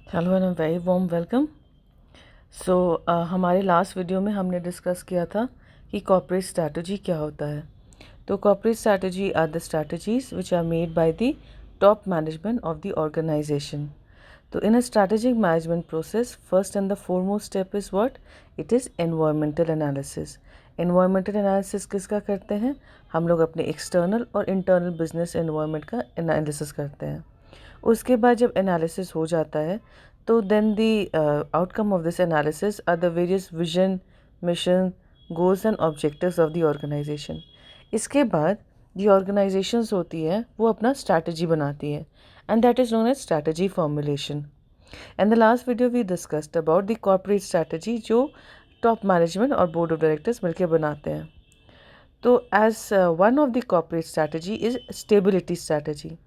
Hello and very warm welcome. So हमारे last video में हमने डिस्कस किया था कि कॉर्पोरेट स्ट्रैटेजी क्या होता है। तो corporate strategy are the strategies which are made by the top management of the organisation. तो in a strategic management process first and the foremost step is what? It is environmental analysis. Environmental analysis किसका करते हैं? हम लोग अपने external और internal business environment का analysis करते हैं। उसके बाद जब एनालिसिस हो जाता है तो then the outcome of this analysis are the various vision, mission, goals and objectives of the organisation. इसके बाद जो ऑर्गेनाइजेशंस होती हैं वो अपना स्ट्रैटेजी बनाती है and that is known as strategy formulation. And the last video we discussed about the corporate strategy जो टॉप मैनेजमेंट और बोर्ड ऑफ डायरेक्टर्स मिलकर बनाते हैं। तो as one of the corporate strategy is stability strategy.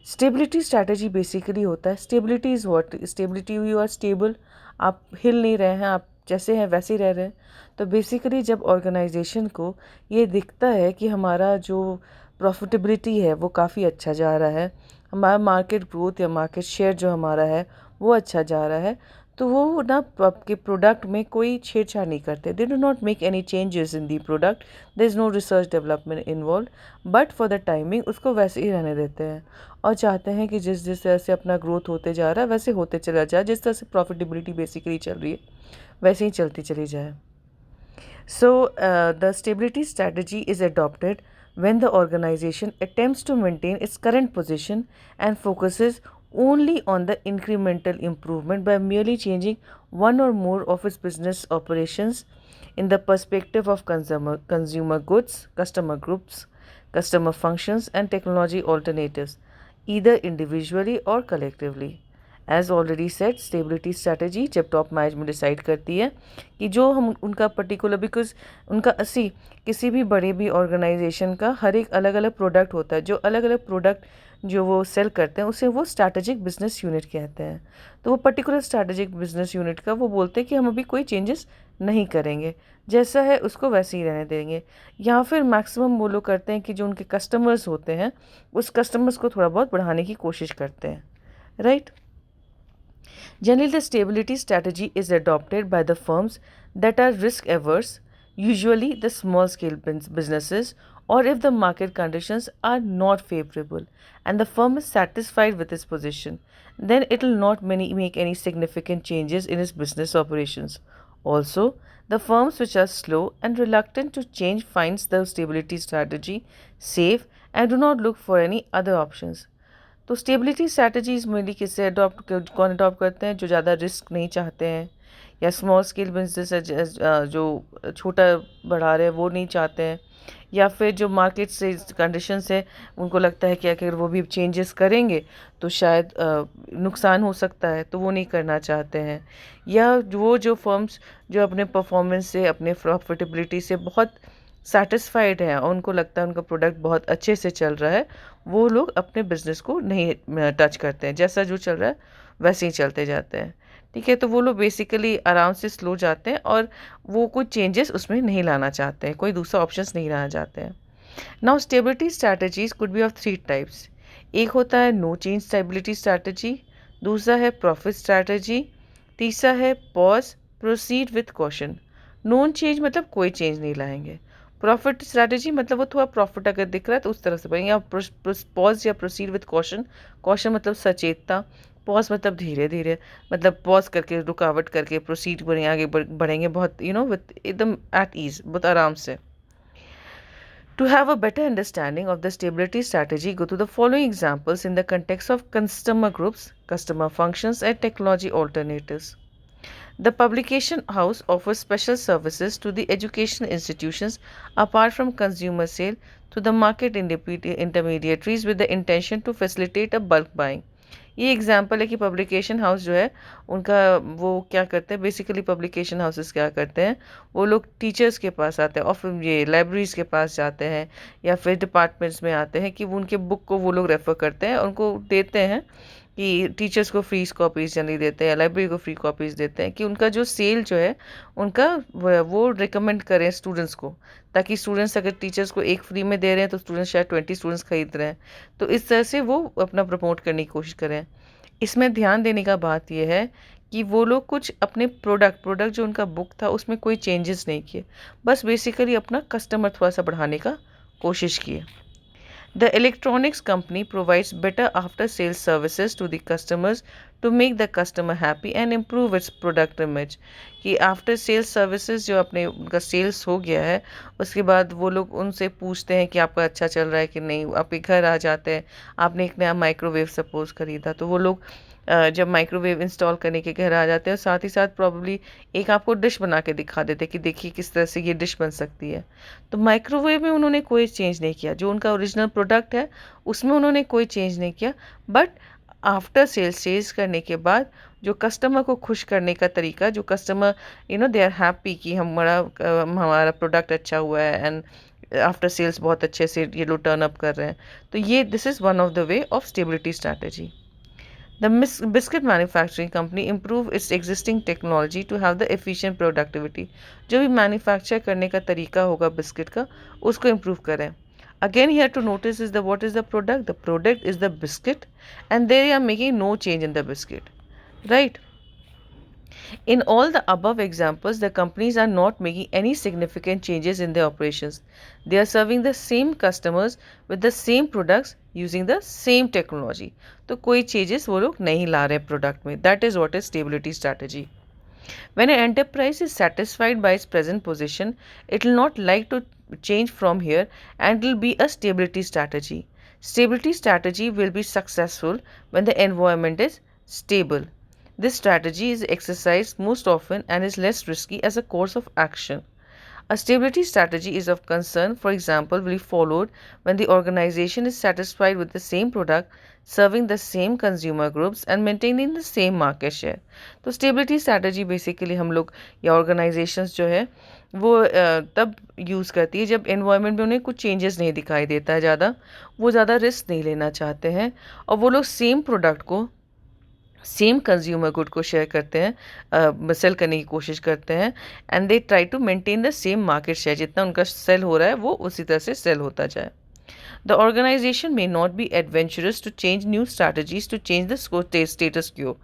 Stability strategy basically होता है, stability is what? Stability, you are stable, आप हिल नहीं रहे हैं, आप जैसे हैं वैसे ही रह रहे हैं। तो बेसिकली जब ऑर्गेनाइजेशन को ये दिखता है कि हमारा जो प्रॉफिटेबिलिटी है वो काफ़ी अच्छा जा रहा है, हमारा मार्केट ग्रोथ या मार्केट शेयर जो हमारा है वो अच्छा जा रहा है, तो वो ना आपके प्रोडक्ट में कोई छेड़छाड़ नहीं करते। They do not make any changes in the product, there is no research development involve, but for the timing उसको वैसे ही रहने देते हैं और चाहते हैं कि जिस जिस तरह से अपना ग्रोथ होते जा रहा है वैसे होते चला जाए, जिस तरह से प्रॉफिटेबिलिटी बेसिकली चल रही है वैसे ही चलती चली जाए। So, the stability strategy is adopted when the organization attempts to maintain its current position and focuses only on the incremental improvement by merely changing one or more of its business operations in the perspective of consumer goods, customer groups, customer functions, and technology alternatives, either individually or collectively. As already set, stability strategy जब top management decide करती है कि जो हम उनका particular, because उनका किसी भी बड़े भी ऑर्गेनाइजेशन का हर एक अलग अलग प्रोडक्ट होता है, जो अलग अलग प्रोडक्ट जो वो सेल करते हैं उसे वो स्ट्रैटेजिक बिजनेस यूनिट कहते हैं। तो वो पर्टिकुलर स्ट्रैटेजिक बिजनेस यूनिट का वो बोलते हैं कि हम अभी कोई चेंजेस नहीं करेंगे, जैसा है उसको वैसे ही रहने देंगे, या फिर मैक्सिमम वो लोग करते हैं कि जो उनके कस्टमर्स होते हैं उस कस्टमर्स को थोड़ा बहुत बढ़ाने की कोशिश करते हैं, right? Generally, the stability strategy is adopted by the firms that are risk averse, usually the small scale businesses, or if the market conditions are not favorable and the firm is satisfied with its position, then it will not make any significant changes in its business operations. Also, the firms which are slow and reluctant to change finds the stability strategy safe and do not look for any other options. तो stability strategies mainly किससे कौन adopt करते हैं? जो ज़्यादा risk नहीं चाहते हैं या स्मॉल स्केल बिजनेस जो छोटा बढ़ा रहे हैं वो नहीं चाहते हैं, या फिर जो मार्केट से कंडीशन से उनको लगता है कि अगर वो भी चेंजेस करेंगे तो शायद नुकसान हो सकता है, तो वो नहीं करना चाहते हैं, या वो जो फर्म्स जो अपने परफॉर्मेंस से अपने प्रॉफिटेबिलिटी से बहुत सैटिस्फाइड हैं और उनको लगता है उनका प्रोडक्ट बहुत अच्छे से चल रहा है, वो लोग अपने बिजनेस को नहीं टच करते हैं, जैसा जो चल रहा है वैसे ही चलते जाते हैं। ठीक है, तो वो लोग बेसिकली आराम से स्लो जाते हैं और वो कुछ चेंजेस उसमें नहीं लाना चाहते हैं, कोई दूसरा ऑप्शंस नहीं लाना चाहते हैं। Now stability strategies could be of 3 types. एक होता है नो चेंज स्टेबिलिटी स्ट्रैटेजी, दूसरा है प्रॉफिट स्ट्रैटेजी, तीसरा है pause proceed with caution. Known change मतलब कोई चेंज नहीं लाएंगे, प्रॉफिट स्ट्रैटेजी मतलब वो थोड़ा प्रॉफिट अगर दिख रहा है तो उस तरह से बढ़ेंगे, या पॉज या प्रोसीड विथ कॉशन। कॉशन मतलब सचेतता, पॉज मतलब धीरे धीरे, मतलब पॉज करके रुकावट करके प्रोसीड करेंगे, आगे बढ़ेंगे बहुत विथ एकदम एट ईज, बहुत आराम से। To have a better understanding of the stability strategy, go to the following examples in the context of customer groups, customer functions, and technology alternatives. The publication house offers special services to the educational institutions apart from consumer sale to the market intermediaries with the intention to facilitate a bulk buying. ये example है कि publication house जो है उनका वो क्या करते हैं, बेसिकली पब्लिकेशन हाउसेस क्या करते हैं, वो लोग टीचर्स के पास आते हैं और फिर ये लाइब्रेरीज़ के पास जाते हैं या फिर डिपार्टमेंट्स में आते हैं कि वो उनके बुक को वो लोग रेफ़र करते हैं, उनको देते हैं कि टीचर्स को फ्री कॉपीज़ जनरली देते हैं या लाइब्रेरी को फ्री कॉपीज़ देते हैं कि उनका जो सेल जो है उनका वो रिकमेंड करें स्टूडेंट्स को, ताकि स्टूडेंट्स अगर टीचर्स को एक फ्री में दे रहे हैं तो स्टूडेंट्स शायद 20 स्टूडेंट्स खरीद रहे हैं, तो इस तरह से वो अपना प्रमोट करने की कोशिश करें। इसमें ध्यान देने का बात यह है कि वो लोग कुछ अपने प्रोडक्ट जो उनका बुक था उसमें कोई चेंजेस नहीं किए, बस बेसिकली अपना कस्टमर थोड़ा सा बढ़ाने का कोशिश किए। The electronics company provides better after-sales services to the customers to make the customer happy and improve its product image। कि आफ्टर सेल्स सर्विसेज जो अपने उनका सेल्स हो गया है उसके बाद वो लोग उनसे पूछते हैं कि आपका अच्छा चल रहा है कि नहीं। आपके घर आ जाते हैं, आपने एक नया माइक्रोवेव सपोज खरीदा तो वो लोग जब माइक्रोवेव इंस्टॉल करने के घर आ जाते हैं, साथ ही साथ प्रॉब्ली एक आपको डिश बना के दिखा देते हैं कि देखिए किस तरह से ये डिश बन सकती है। तो माइक्रोवेव में उन्होंने कोई चेंज नहीं किया, जो उनका ओरिजिनल प्रोडक्ट है उसमें उन्होंने कोई चेंज नहीं किया, बट आफ्टर सेल्स करने के बाद जो कस्टमर को खुश करने का तरीका, जो कस्टमर दे आर हैप्पी कि हमारा प्रोडक्ट अच्छा हुआ है एंड आफ्टर सेल्स बहुत अच्छे से ये लोग टर्न अप कर रहे हैं। तो ये this is one of the way of stability strategy. The biscuit manufacturing company improve its existing technology to have the efficient productivity। जो भी मैन्युफैक्चर करने का तरीका होगा बिस्किट का उसको इम्प्रूव करें। Again here to notice is the what is the product? The product is the biscuit and they are making no change in the biscuit, right? In all the above examples, the companies are not making any significant changes in their operations. They are serving the same customers with the same products using the same technology. तो कोई changes वो लोग नहीं ला रहे product में. That is what is stability strategy. When an enterprise is satisfied by its present position, it will not like to change from here and it will be a stability strategy. Stability strategy will be successful when the environment is stable. This strategy is exercised most often and is less risky as a course of action. A stability strategy is of concern, for example, will be followed when the organization is satisfied with the same product, serving the same consumer groups and maintaining the same market share. तो stability strategy basically हम लोग या organizations जो है वो तब use करती है जब environment में उन्हें कुछ changes नहीं दिखाई देता है ज़्यादा, वो ज़्यादा risk नहीं लेना चाहते हैं और वो लोग same product को सेम कंज्यूमर गुड को शेयर करते हैं, सेल करने की कोशिश करते हैं and they try to maintain the same market share. जितना उनका सेल हो रहा है वो उसी तरह से सेल होता जाए। The organisation may not be adventurous to change new strategies to change the status quo.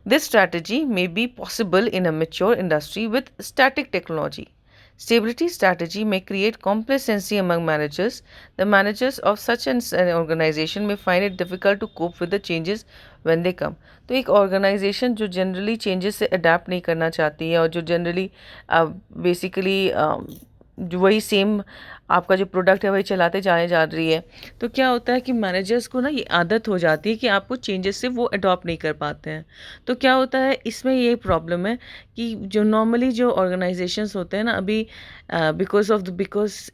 This strategy may be possible in a mature industry with static technology. Stability strategy may create complacency among managers. The managers of such an organization may find it difficult to cope with the changes when they come. तो एक organisation जो generally changes से adapt नहीं करना चाहती है और जो जनरली बेसिकली जो वही सेम आपका जो प्रोडक्ट है वही चलाते जाने जा रही है, तो क्या होता है कि मैनेजर्स को ना ये आदत हो जाती है कि आपको चेंजेस से वो अडॉप्ट नहीं कर पाते हैं। तो क्या होता है इसमें ये प्रॉब्लम है कि जो नॉर्मली जो ऑर्गेनाइजेशंस होते हैं ना अभी because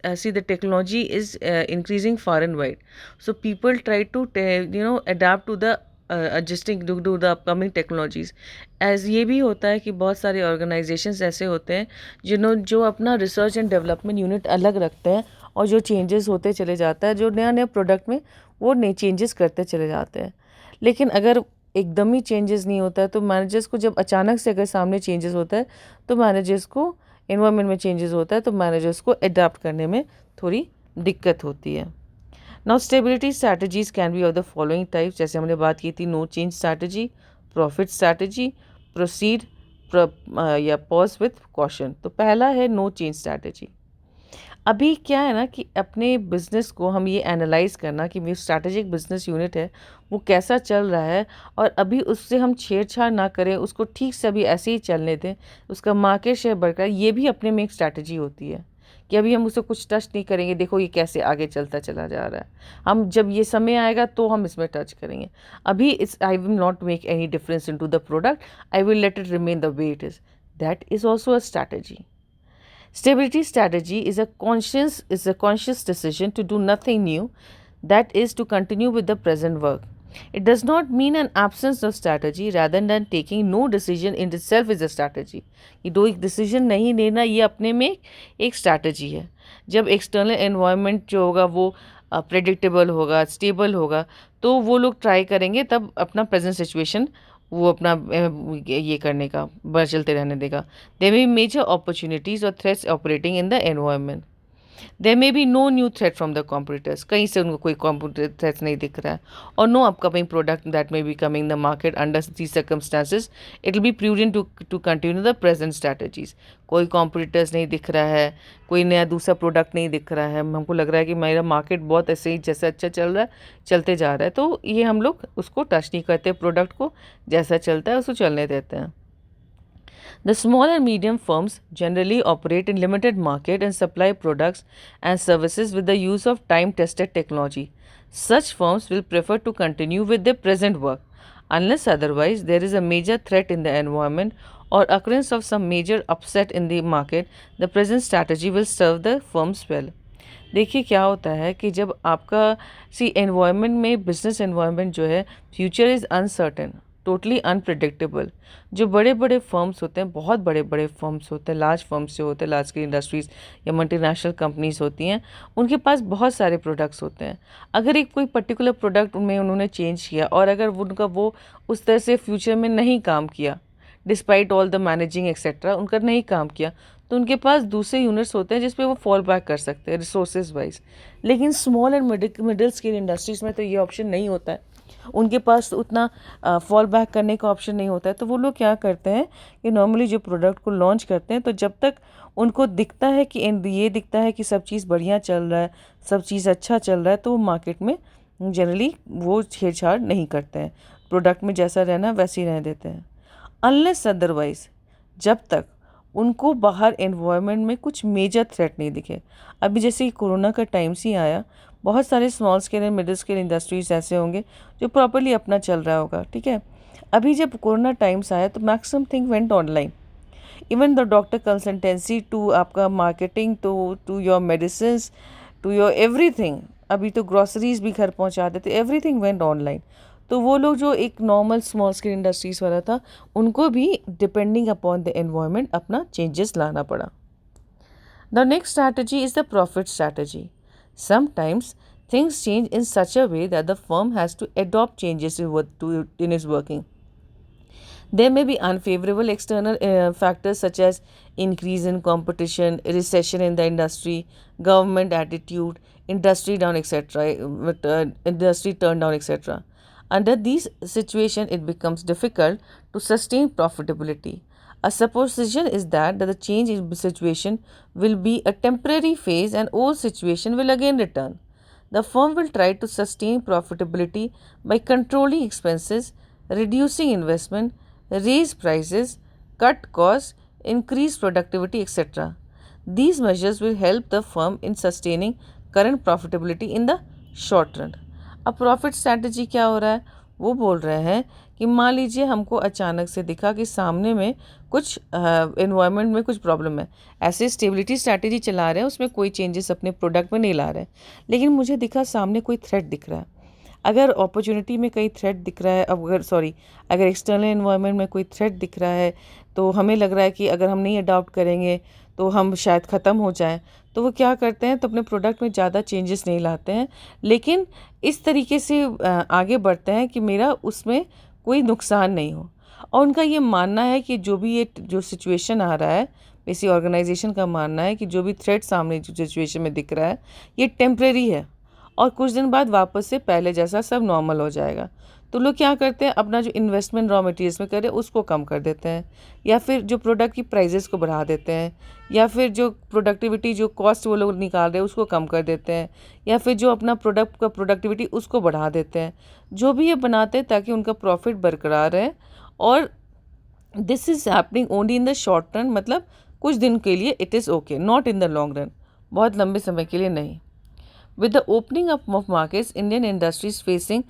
see the technology is increasing far and wide, so people try to adapt to the adjusting to the upcoming technologies। As ये भी होता है कि बहुत सारे ऑर्गेनाइजेशंस ऐसे होते हैं जो अपना रिसर्च एंड डेवलपमेंट यूनिट अलग रखते हैं और जो चेंजेस होते चले जाता है, जो नया नया प्रोडक्ट में वो नए चेंजेस करते चले जाते हैं। लेकिन अगर एकदम ही चेंजेस नहीं होता है तो मैनेजर्स को जब अचानक से अगर सामने चेंजेस होता है तो मैनेजर्स को एनवायरनमेंट में चेंजेस होता है तो मैनेजर्स को अडाप्ट करने में थोड़ी दिक्कत होती है। Now stability strategies can be of the following types. जैसे हमने बात की थी no change strategy, profit strategy, proceed या पॉज विथ कॉशन। तो पहला है नो चेंज स्ट्रैटेजी। अभी क्या है ना कि अपने बिजनेस को हम ये एनालाइज करना कि मेरी स्ट्रैटेजिक बिजनेस यूनिट है वो कैसा चल रहा है और अभी उससे हम छेड़छाड़ ना करें, उसको ठीक से अभी ऐसे ही चलने दें, उसका मार्केट शेयर बढ़कर, ये भी अपने में एक स्ट्रैटेजी होती है कि अभी हम उसे कुछ टच नहीं करेंगे, देखो ये कैसे आगे चलता चला जा रहा है, हम जब ये समय आएगा तो हम इसमें टच करेंगे। अभी it's I will not make any difference in to the product, I will let it remain the way it is. That is also a strategy. Stability strategy is a conscious decision to do nothing new, that is to continue with the present work. It does not mean an absence of strategy, rather than taking no decision in itself is a strategy। ये दो एक decision नहीं लेना ये अपने में एक strategy है। जब एक्सटर्नल एनवायरनमेंट जो होगा वो प्रेडिक्टेबल होगा, स्टेबल होगा, तो वो लोग ट्राई करेंगे तब अपना प्रेजेंट सिचुएशन वो अपना ये करने का चलते रहने देगा। There may be major opportunities और threats operating in the environment. There may be no new threat from the competitors, कहीं से उनको कोई कॉम्पिटिटिव थ्रेट नहीं दिख रहा है, और no upcoming product that may be coming the market under these circumstances, it will be prudent to continue the present strategies. कोई कॉम्पिटिटर्स नहीं दिख रहा है, कोई नया दूसरा प्रोडक्ट नहीं दिख रहा है, हमको लग रहा है कि मेरा मार्केट बहुत ऐसे ही जैसा अच्छा चल रहा है चलते जा रहा है, तो ये हम लोग उसको टच नहीं करते, प्रोडक्ट को जैसा चलता है उसको चलने देते हैं। The small and medium firms generally operate in limited market and supply products and services with the use of time-tested technology. Such firms will prefer to continue with their present work unless otherwise there is a major threat in the environment or occurrence of some major upset in the market. The present strategy will serve the firms well. देखिए क्या होता है कि जब आपका environment में business environment जो है future is uncertain, totally unpredictable. जो बड़े बड़े फर्म्स होते हैं, बहुत बड़े बड़े फर्म्स होते हैं, लार्ज फर्म्स जो होते हैं, लार्ज स्केल इंडस्ट्रीज़ या मल्टीनेशनल कंपनीज होती हैं, उनके पास बहुत सारे प्रोडक्ट्स होते हैं। अगर एक कोई पर्टिकुलर प्रोडक्ट उनमें उन्होंने चेंज किया और अगर उनका वो उस तरह से फ्यूचर में नहीं काम किया, despite all the managing etcetera उनका नहीं काम किया, तो उनके पास दूसरे यूनिट्स होते हैं जिस पे वो फॉल बैक कर सकते हैं रिसोर्सेज वाइज। लेकिन small and middle scale industries में तो ये ऑप्शन नहीं होता है, उनके पास उतना फॉल बैक करने का ऑप्शन नहीं होता है। तो वो लोग क्या करते हैं कि नॉर्मली जो प्रोडक्ट को लॉन्च करते हैं, तो जब तक उनको दिखता है कि ये दिखता है कि सब चीज़ बढ़िया चल रहा है, सब चीज़ अच्छा चल रहा है, तो वो मार्केट में जनरली वो छेड़छाड़ नहीं करते हैं, प्रोडक्ट में जैसा रहना वैसे ही रहने देते हैं। अनलेस अदरवाइज, जब तक उनको बाहर एनवायरनमेंट में कुछ मेजर थ्रेट नहीं दिखे। अभी जैसे कि कोरोना का टाइम से आया, बहुत सारे small scale and middle scale industries ऐसे होंगे जो प्रॉपर्ली अपना चल रहा होगा, ठीक है। अभी जब कोरोना टाइम्स आया तो maximum thing went online, even the doctor consultancy to आपका marketing to your medicine to your everything. अभी तो ग्रॉसरीज भी घर पहुंचा देते, एवरीथिंग वेंट ऑनलाइन। तो वो लोग जो एक नॉर्मल स्मॉल स्केल इंडस्ट्रीज वाला था, उनको भी डिपेंडिंग अपॉन द एनवायरनमेंट अपना चेंजेस लाना पड़ा। The next strategy is the profit strategy. Sometimes things change in such a way that the firm has to adopt changes in its working. There may be unfavorable external factors such as increase in competition, recession in the industry, government attitude, industry down, etc. Industry turn down, etc. Under these situations, it becomes difficult to sustain profitability. A supposition is that the change in situation will be a temporary phase and old situation will again return. The firm will try to sustain profitability by controlling expenses, reducing investment, raise prices, cut costs, increase productivity, etc. These measures will help the firm in sustaining current profitability in the short run. अब profit strategy क्या हो रहा है, वो बोल रहे हैं कि मान लीजिए हमको अचानक से दिखा कि सामने में कुछ एनवायरनमेंट में कुछ प्रॉब्लम है, ऐसे स्टेबिलिटी स्ट्रैटेजी चला रहे हैं, उसमें कोई चेंजेस अपने प्रोडक्ट में नहीं ला रहे हैं, लेकिन मुझे दिखा सामने कोई थ्रेट दिख रहा है। अगर अपॉर्चुनिटी में कहीं थ्रेट दिख रहा है, अगर एक्सटर्नल एनवायरनमेंट में कोई थ्रेट दिख रहा है, तो हमें लग रहा है कि अगर हम नहीं अडॉप्ट करेंगे तो हम शायद ख़त्म हो जाएं, तो वो क्या करते हैं, तो अपने प्रोडक्ट में ज़्यादा चेंजेस नहीं लाते हैं, लेकिन इस तरीके से आगे बढ़ते हैं कि मेरा उसमें कोई नुकसान नहीं हो। और उनका ये मानना है कि जो सिचुएशन आ रहा है, इसी ऑर्गेनाइजेशन का मानना है कि जो भी थ्रेट सामने जो सिचुएशन में दिख रहा है, ये टेम्प्रेरी है और कुछ दिन बाद वापस से पहले जैसा सब नॉर्मल हो जाएगा। तो लोग क्या करते हैं, अपना जो इन्वेस्टमेंट रॉ मटेरियल्स में करे उसको कम कर देते हैं, या फिर जो प्रोडक्ट की प्राइजेस को बढ़ा देते हैं, या फिर जो प्रोडक्टिविटी जो कॉस्ट वो लोग निकाल रहे हैं उसको कम कर देते हैं, या फिर जो अपना प्रोडक्ट का प्रोडक्टिविटी उसको बढ़ा देते हैं। जो भी ये बनाते हैं ताकि उनका प्रॉफिट बरकरार रहे, और this is happening only in the short term, मतलब कुछ दिन के लिए it is okay, not in the long run, बहुत लंबे समय के लिए नहीं। With the opening up of markets, Indian industry is facing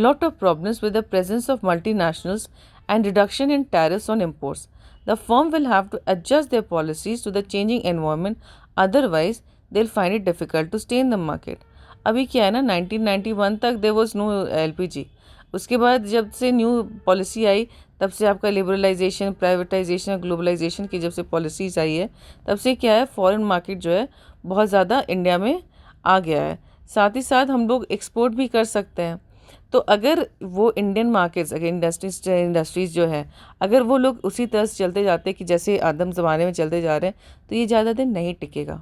lot of problems with the presence of multinationals and reduction in tariffs on imports. The firm will have to adjust their policies to the changing environment, otherwise they'll find it difficult to stay in the market. अभी क्या है ना, 1991 तक there was no LPG. उसके बाद जब से new policy आई, तब से आपका लिबरलाइजेशन, प्राइवेटाइजेशन, ग्लोबलाइजेशन की जब से पॉलिसीज़ आई है, तब से क्या है, फॉरेन मार्केट जो है बहुत ज़्यादा इंडिया में आ गया है। साथ ही साथ हम लोग एक्सपोर्ट भी कर सकते हैं। तो अगर वो इंडियन मार्केट्स, अगर इंडस्ट्रीज़ जो है, अगर वो लोग उसी तरह से चलते जाते कि जैसे आदम ज़माने में चलते जा रहे हैं, तो ये ज़्यादा दिन नहीं टिकेगा।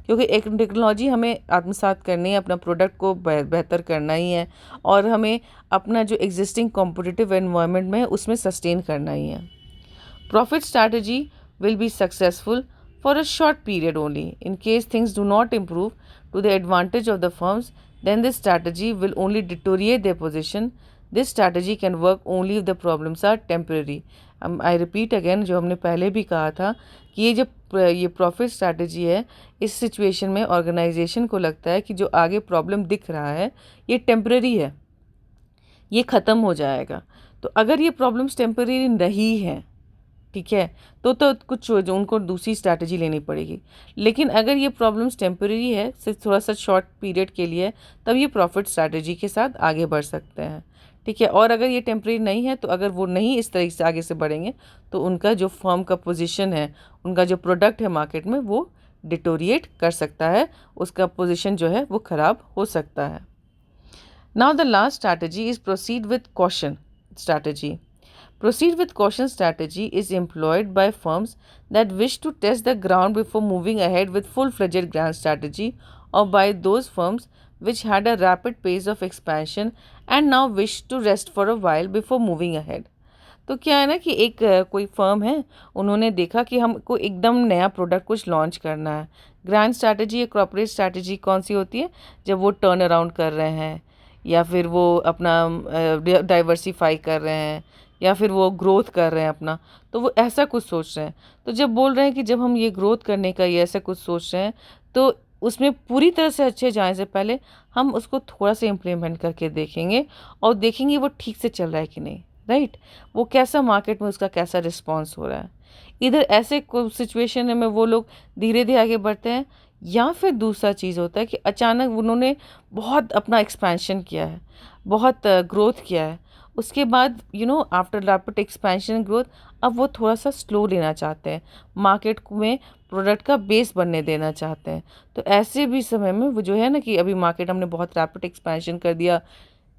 क्योंकि एक टेक्नोलॉजी हमें आत्मसात करनी है, अपना प्रोडक्ट को बेहतर करना ही है, और हमें अपना जो एग्जिस्टिंग कॉम्पिटिटिव एनवायरनमेंट में है उसमें सस्टेन करना ही है। Profit strategy will be successful for a short period only. In case things do not improve to the advantage of the firms, then this strategy will only deteriorate their position. This strategy can work only if the problems are temporary. I repeat again, जो हमने पहले भी कहा था कि ये profit strategy है, इस सिचुएशन में ऑर्गेनाइजेशन को लगता है कि जो आगे प्रॉब्लम दिख रहा है ये टेम्पररी है, ये ख़त्म हो जाएगा। तो अगर ये प्रॉब्लम्स टेम्पररी नहीं है, ठीक है, तो कुछ जो उनको दूसरी स्ट्रैटेजी लेनी पड़ेगी। लेकिन अगर ये प्रॉब्लम्स टेम्पररी है, सिर्फ थोड़ा सा शॉर्ट पीरियड के लिए, तब ये प्रॉफिट स्ट्रैटेजी के साथ आगे बढ़ सकते हैं, ठीक है। और अगर ये टेम्पररी नहीं है, तो अगर वो नहीं इस तरीके से आगे से बढ़ेंगे, तो उनका जो फर्म का पोजीशन है, उनका जो प्रोडक्ट है मार्केट में, वो डिटोरिएट कर सकता है, उसका पोजीशन जो है वो ख़राब हो सकता है। Now the last strategy is proceed with caution strategy. Proceed with caution strategy is employed by firms that wish to test the ground before moving ahead with full-fledged grand strategy, or by those firms which had a rapid pace of expansion and now wish to rest for a while before moving ahead. तो क्या है ना कि एक कोई firm है, उन्होंने देखा कि हमको एकदम नया प्रोडक्ट कुछ लॉन्च करना है। ग्रैंड स्ट्रैटेजी या कॉर्पोरेट स्ट्रैटेजी कौन सी होती है? जब वो टर्न अराउंड कर रहे हैं, या फिर वो अपना डाइवर्सिफाई कर रहे हैं, या फिर वो ग्रोथ कर रहे हैं अपना, तो वो ऐसा कुछ सोच रहे हैं। तो जब बोल रहे हैं कि जब हम ये ग्रोथ करने का ये ऐसा कुछ सोच रहे हैं, तो उसमें पूरी तरह से अच्छे जाने से पहले हम उसको थोड़ा सा इम्प्लीमेंट करके देखेंगे, और देखेंगे वो ठीक से चल रहा है कि नहीं, राइट, वो कैसा मार्केट में उसका कैसा रिस्पॉन्स हो रहा है। इधर ऐसे सिचुएशन में वो लोग धीरे धीरे आगे बढ़ते हैं, या फिर दूसरा चीज़ होता है कि अचानक उन्होंने बहुत अपना एक्सपेंशन किया है, बहुत ग्रोथ किया है, उसके बाद आफ्टर रैपिड एक्सपेंशन ग्रोथ अब वो थोड़ा सा स्लो लेना चाहते हैं, मार्केट में प्रोडक्ट का बेस बनने देना चाहते हैं। तो ऐसे भी समय में वो जो है ना कि अभी मार्केट हमने बहुत रैपिड एक्सपेंशन कर दिया,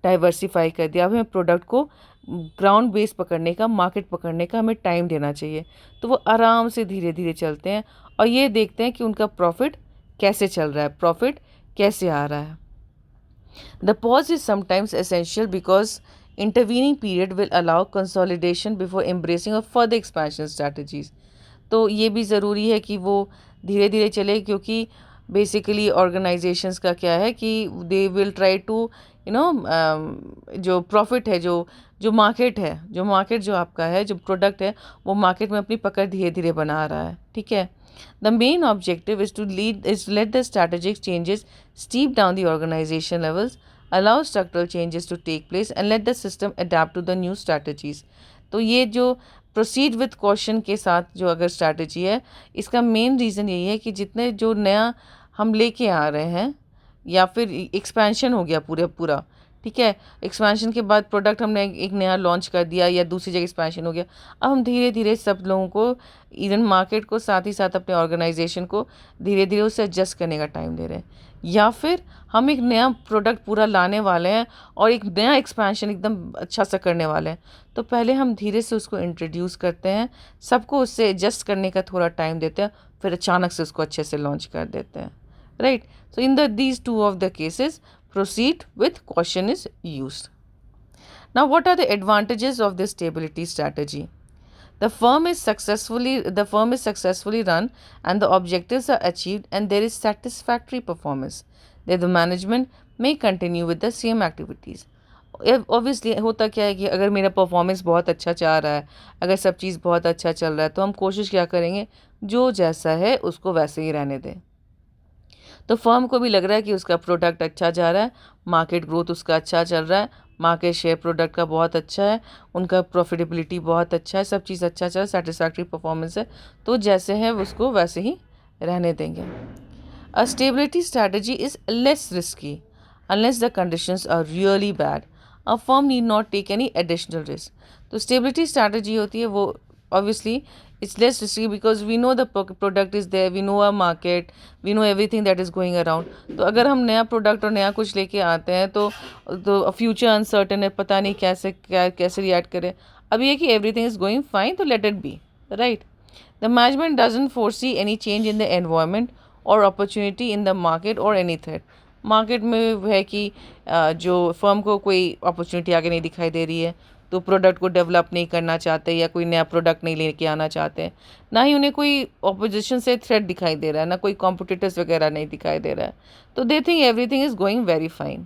डाइवर्सिफाई कर दिया, अब हमें प्रोडक्ट को ग्राउंड बेस पकड़ने का, मार्केट पकड़ने का हमें टाइम देना चाहिए। तो वो आराम से धीरे धीरे चलते हैं और ये देखते हैं कि उनका प्रॉफिट कैसे चल रहा है, प्रॉफिट कैसे आ रहा है। The pause is sometimes essential because intervening period will allow consolidation before embracing of further expansion strategies. तो ये भी ज़रूरी है कि वो धीरे धीरे चले, क्योंकि बेसिकली ऑर्गेनाइजेशंस का क्या है कि दे विल ट्राई टू जो प्रॉफिट है, जो मार्केट है, जो मार्केट जो आपका है, जो प्रोडक्ट है, वो मार्केट में अपनी पकड़ धीरे धीरे बना रहा है, ठीक है। The main objective is to let the strategic changes steep down the organisation levels, allow structural changes to take place and let the system adapt to the new strategies. तो ये जो proceed with caution के साथ जो अगर strategy है, इसका main reason यही है कि जितने जो नया हम लेके आ रहे हैं, या फिर expansion हो गया पूरा, ठीक है, एक्सपेंशन के बाद प्रोडक्ट हमने एक नया लॉन्च कर दिया या दूसरी जगह एक्सपेंशन हो गया, अब हम धीरे धीरे सब लोगों को, इवन मार्केट को, साथ ही साथ अपने ऑर्गेनाइजेशन को धीरे धीरे उससे एडजस्ट करने का टाइम दे रहे हैं। या फिर हम एक नया प्रोडक्ट पूरा लाने वाले हैं और एक नया एक्सपेंशन एकदम अच्छा सा करने वाले हैं, तो पहले हम धीरे से उसको इंट्रोड्यूस करते हैं, सबको उससे एडजस्ट करने का थोड़ा टाइम देते हैं, फिर अचानक से उसको अच्छे से लॉन्च कर देते हैं, right. So in these two of the cases proceed with caution is used. Now, what are the advantages of this stability strategy? The firm is successfully run and the objectives are achieved and there is satisfactory performance. Then the management may continue with the same activities. Obviously होता क्या है कि अगर मेरा performance बहुत अच्छा चल रहा है, अगर सब चीज़ बहुत अच्छा चल रहा है, तो हम कोशिश क्या करेंगे, जो जैसा है उसको वैसे ही रहने दें। तो फर्म को भी लग रहा है कि उसका प्रोडक्ट अच्छा जा रहा है, मार्केट ग्रोथ उसका अच्छा चल रहा है, मार्केट शेयर प्रोडक्ट का बहुत अच्छा है, उनका प्रॉफिटेबिलिटी बहुत अच्छा है, सब चीज़ अच्छा चल रहा है, सेटिस्फैक्ट्री परफॉर्मेंस है, तो जैसे है उसको वैसे ही रहने देंगे। A stability strategy is less risky unless the conditions are really bad. A firm need not take any additional risk. तो स्टेबिलिटी स्ट्रैटेजी होती है वो obviously it's less risky because we know the product is there, we know our market, we know everything that is going around. तो अगर हम नया product और नया कुछ लेके आते हैं तो फ्यूचर अनसर्टन है, पता नहीं कैसे रिएक्ट करें। अब ये कि एवरीथिंग इज गोइंग फाइन, तो let it be, right. The management doesn't foresee any change in the environment और अपॉर्चुनिटी इन द मार्केट और एनी थ्रेट। मार्केट में है कि जो फर्म को कोई अपॉर्चुनिटी आगे नहीं दिखाई दे रही है तो प्रोडक्ट को डेवलप नहीं करना चाहते या कोई नया प्रोडक्ट नहीं लेके आना चाहते, ना ही उन्हें कोई ऑपोजिशन से थ्रेट दिखाई दे रहा है, ना कोई कॉम्पिटिटर्स वगैरह नहीं दिखाई दे रहा है, तो they think everything is going very fine.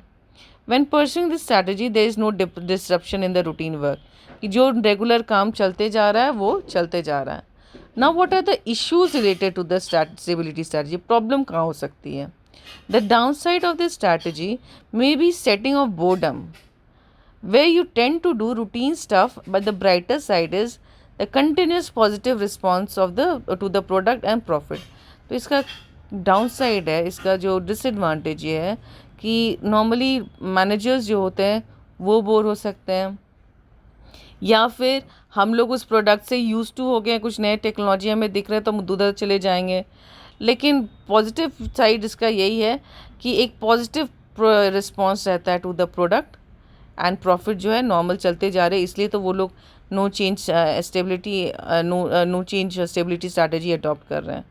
When pursuing this strategy, there is no disruption in the routine work. कि जो रेगुलर काम चलते जा रहा है वो चलते जा रहा है। Now what are the issues related to the stability strategy? Problem कहाँ हो सकती है? The downside of this strategy may be setting of boredom, where you tend to do routine stuff, but the brighter side is the continuous positive response of the to the product and profit. तो इसका down side है, इसका जो disadvantage ये है कि normally managers जो होते हैं वो बोर हो सकते हैं, या फिर हम लोग उस प्रोडक्ट से यूज़ टू हो गए हैं, कुछ नए टेक्नोलॉजी हमें दिख रहे हैं तो हम उधर चले जाएंगे। लेकिन पॉजिटिव साइड इसका यही है कि एक पॉजिटिव रिस्पॉन्स रहता है to the product and profit जो है नॉर्मल चलते जा रहे हैं, इसलिए तो वो लोग no change stability strategy adopt कर रहे हैं।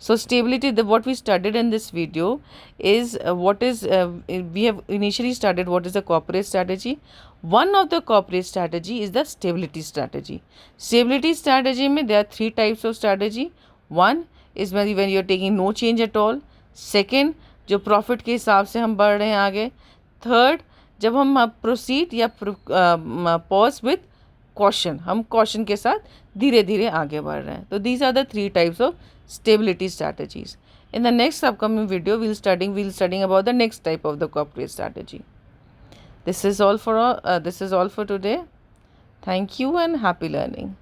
So stability, what we studied in this video is we have initially studied what is the corporate strategy. One of the corporate strategy is the stability strategy. Stability strategy में there are 3 types of strategy. One is when you are taking no change at all. Second, जो profit के हिसाब से हम बढ़ रहे हैं आगे. Third, जब हम proceed या pause with caution, हम caution के साथ धीरे धीरे आगे बढ़ रहे हैं. तो these are the 3 types of stability strategies. In the next upcoming video, we'll studying about the next type of the corporate strategy. This is all for today. Thank you and happy learning.